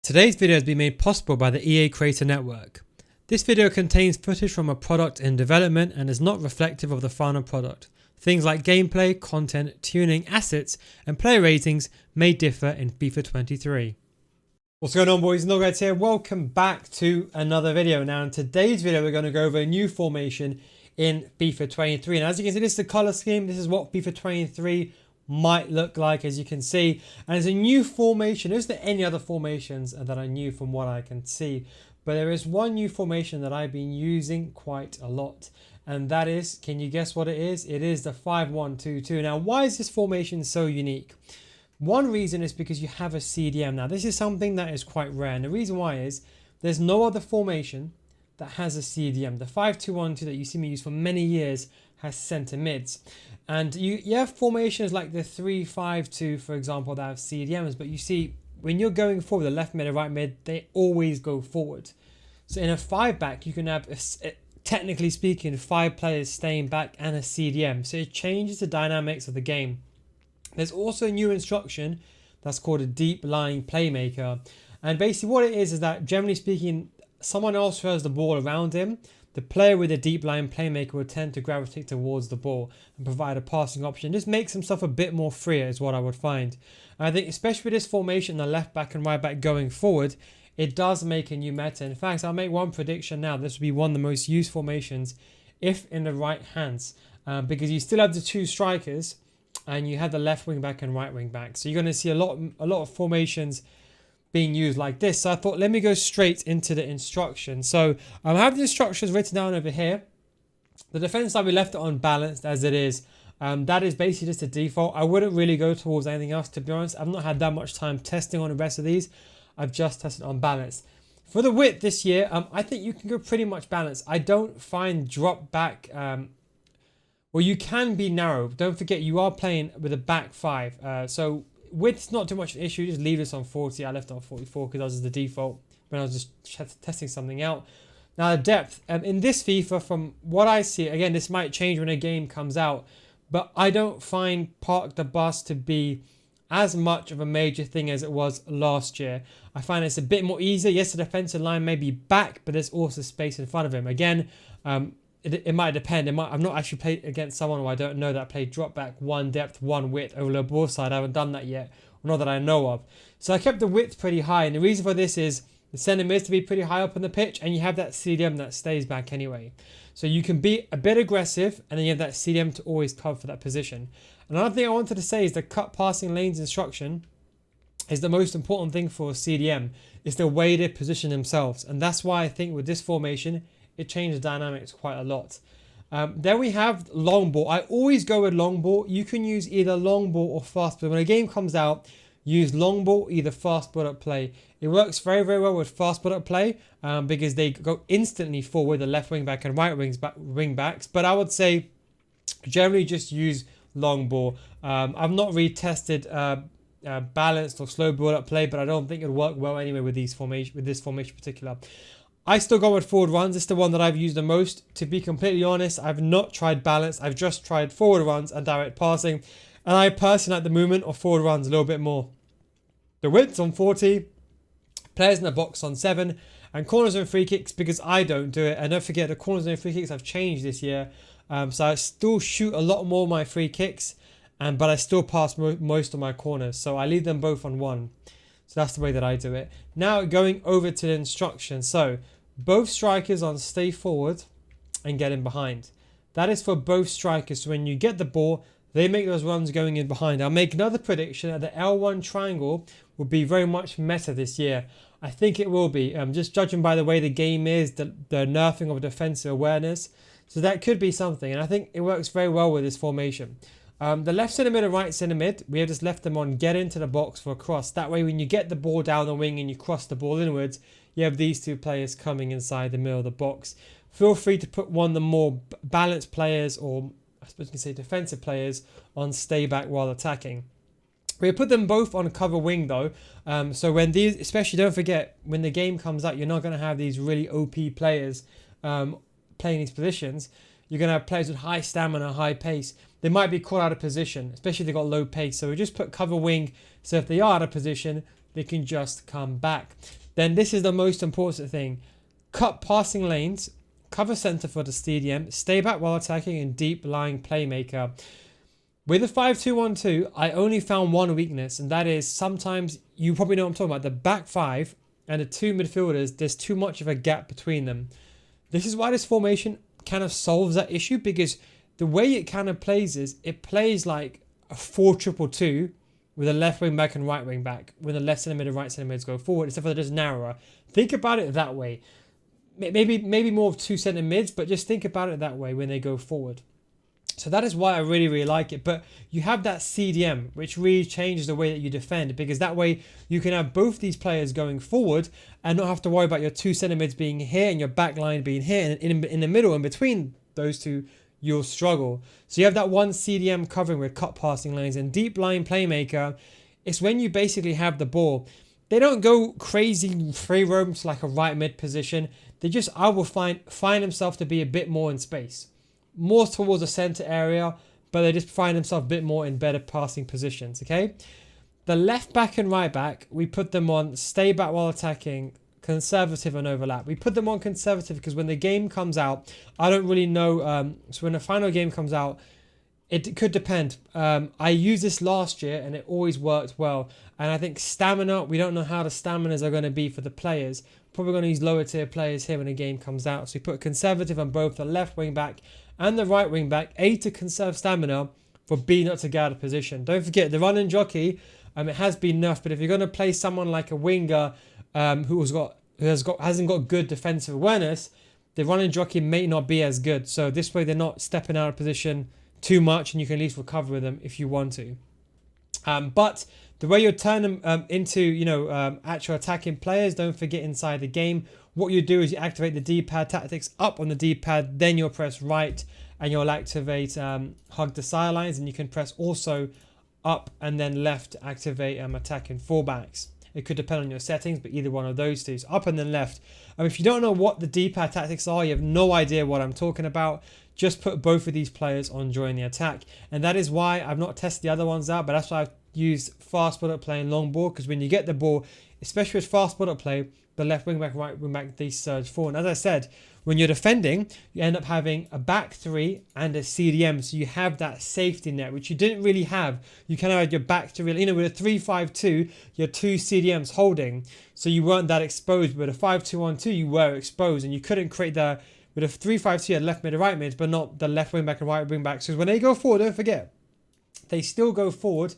Today's video has been made possible by the EA Creator Network. This video contains footage from a product in development and is not reflective of the final product. Things like gameplay, content, tuning, assets, and player ratings may differ in FIFA 23. What's going on, boys? NealGuides here. Welcome back to another video. Now in today's video we're going to go over a new formation in FIFA 23, and as you can see, this is the color scheme. This is what FIFA 23 might look like, as you can see, and it's a new formation. Is there any other formations that are new from what I can see? But there is one new formation that I've been using quite a lot, and that is, can you guess what it is? It is the 5-1-2-2. Now, why is this formation so unique? One reason is because you have a CDM. Now, this is something that is quite rare, and the reason why is there's no other formation that has a CDM. The 5-2-1-2 that you see me use for many years has centre mids. And you have formations like the 3-5-2, for example, that have CDMs, but you see when you're going forward, the left mid and right mid, they always go forward. So in a 5-back, you can have, technically speaking, 5 players staying back and a CDM. So it changes the dynamics of the game. There's also a new instruction that's called a deep lying playmaker. And basically what it is that, generally speaking, someone else throws the ball around him. The player with a deep line playmaker will tend to gravitate towards the ball and provide a passing option. This makes himself a bit more freer, is what I would find. And I think especially with this formation, the left back and right back going forward, it does make a new meta. In fact, I'll make one prediction now. This will be one of the most used formations if in the right hands, because you still have the 2 strikers and you have the left wing back and right wing back. So you're going to see a lot of formations being used like this. So I thought, let me go straight into the instructions. So I have the instructions written down over here. The defense side, we left it on balanced as it is. That is basically just a default. I wouldn't really go towards anything else, to be honest. I've not had that much time testing on the rest of these. I've just tested on balance. For the width this year, I think you can go pretty much balanced. I don't find drop back, well, you can be narrow. Don't forget, you are playing with a back 5. So width's not too much of an issue. Just leave this on 40. I left it on 44 because that was the default when I was just testing something out. Now the depth, in this FIFA, from what I see, again, this might change when a game comes out, but I don't find Park the Bus to be as much of a major thing as it was last year. I find it's a bit more easier. Yes, the defensive line may be back, but there's also space in front of him. Again, it might depend. I've not actually played against someone who I don't know that played drop back 1 depth, 1 width over the ball side. I haven't done that yet, or not that I know of. So I kept the width pretty high, and the reason for this is the centre mids to be pretty high up on the pitch, and you have that CDM that stays back anyway. So you can be a bit aggressive, and then you have that CDM to always cover for that position. Another thing I wanted to say is the cut passing lanes instruction is the most important thing for a CDM. It's the way they position themselves, and that's why I think with this formation, it changes dynamics quite a lot. Then we have long ball. I always go with long ball. You can use either long ball or fast ball. When a game comes out, use long ball, either fast ball up play. It works very, very well with fast ball up play because they go instantly forward, the left wing back and right wing backs. But I would say generally just use long ball. I've not really tested balanced or slow ball up play, but I don't think it'll work well anyway with this formation in particular. I still go with forward runs. It's the one that I've used the most. To be completely honest, I've not tried balance. I've just tried forward runs and direct passing. And I personally like the movement of forward runs a little bit more. The width's on 40. Players in the box on 7. And corners and free kicks, because I don't do it. And don't forget, the corners and free kicks have changed this year. So I still shoot a lot more of my free kicks. But I still pass most of my corners. So I leave them both on 1. So that's the way that I do it. Now going over to the instructions. So both strikers on stay forward and get in behind. That is for both strikers. So when you get the ball, they make those runs going in behind. I'll make another prediction that the L1 triangle will be very much meta this year. I think it will be. Just judging by the way the game is, the nerfing of defensive awareness. So that could be something. And I think it works very well with this formation. The left centre mid and right centre mid, we have just left them on get into the box for a cross. That way when you get the ball down the wing and you cross the ball inwards, you have these 2 players coming inside the middle of the box. Feel free to put one of the more balanced players, or I suppose you can say defensive players, on stay back while attacking. We put them both on cover wing though. So when these, especially don't forget, when the game comes out, you're not going to have these really OP players playing these positions. You're going to have players with high stamina, high pace. They might be caught out of position, especially if they've got low pace. So we just put cover wing. So if they are out of position, they can just come back. Then this is the most important thing. Cut passing lanes, cover center for the CDM, stay back while attacking, and deep lying playmaker. With the 5-2-1-2, I only found one weakness, and that is sometimes, you probably know what I'm talking about, the back five and the two midfielders, there's too much of a gap between them. This is why this formation kind of solves that issue, because the way it kind of plays is, it plays like a 4-2-2 with a left wing back and right wing back, when the left centre mid and right centre mids go forward, except for they're just narrower. Think about it that way. Maybe more of two centre mids, but just think about it that way when they go forward. So that is why I really, really like it. But you have that CDM, which really changes the way that you defend, because that way you can have both these players going forward and not have to worry about your two centre mids being here and your back line being here. And in the middle, in between those two, you'll struggle. So you have that one CDM covering with cut passing lanes, and deep line playmaker. It's when you basically have the ball. They don't go crazy free roam to like a right mid position. They just, I will find themselves to be a bit more in space, more towards the center area, but they just find themselves a bit more in better passing positions. Okay, the left back and right back, we put them on stay back while attacking, conservative and overlap. We put them on conservative because when the game comes out, I don't really know. So when the final game comes out, it could depend. I used this last year and it always worked well. And I think stamina, we don't know how the staminas are going to be for the players. Probably going to use lower tier players here when the game comes out. So we put conservative on both the left wing back and the right wing back. A, to conserve stamina, for B, not to get out of position. Don't forget the running jockey. It has been nerfed, but if you're going to play someone like a winger who hasn't got good defensive awareness, the running jockey may not be as good. So this way they're not stepping out of position too much, and you can at least recover with them if you want to. But the way you turn them into, actual attacking players, don't forget inside the game, what you do is you activate the D-pad tactics up on the D-pad, then you'll press right and you'll activate hug the sidelines, and you can press also up and then left to activate attacking fullbacks. It could depend on your settings, but either one of those two. So up and then left. If you don't know what the D-pad tactics are, you have no idea what I'm talking about, just put both of these players on during the attack. And that is why I've not tested the other ones out, but that's why I've used fast build-up play and long ball, because when you get the ball, especially with fast build-up play, the left wing back, right wing back, they surge forward. And as I said, when you're defending, you end up having a back three and a CDM, so you have that safety net, which you didn't really have. You kind of had your back three, with a 3-5-2, your two CDMs holding, so you weren't that exposed. With a 5-2-1-2, you were exposed, and you couldn't create the, with a 3-5-2, you had left mid and right mid, but not the left wing back and right wing back. So when they go forward, don't forget, they still go forward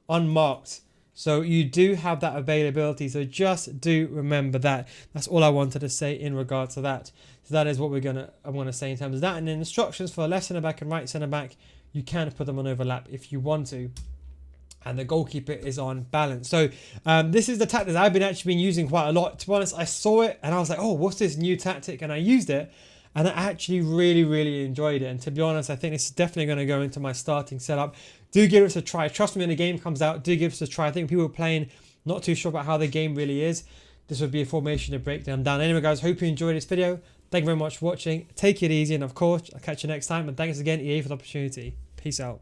unmarked. So you do have that availability. So just do remember that. That's all I wanted to say in regards to that. So that is what I'm gonna say in terms of that. And then instructions for left centre back and right centre back, you can put them on overlap if you want to. And the goalkeeper is on balance. So this is the tactic I've been using quite a lot. To be honest, I saw it and I was like, oh, what's this new tactic? And I used it. And I actually really, really enjoyed it. And to be honest, I think this is definitely going to go into my starting setup. Do give it a try. Trust me, when the game comes out, do give it a try. I think people are playing, not too sure about how the game really is. This would be a formation to break them down. Anyway, guys, hope you enjoyed this video. Thank you very much for watching. Take it easy. And of course, I'll catch you next time. And thanks again, EA, for the opportunity. Peace out.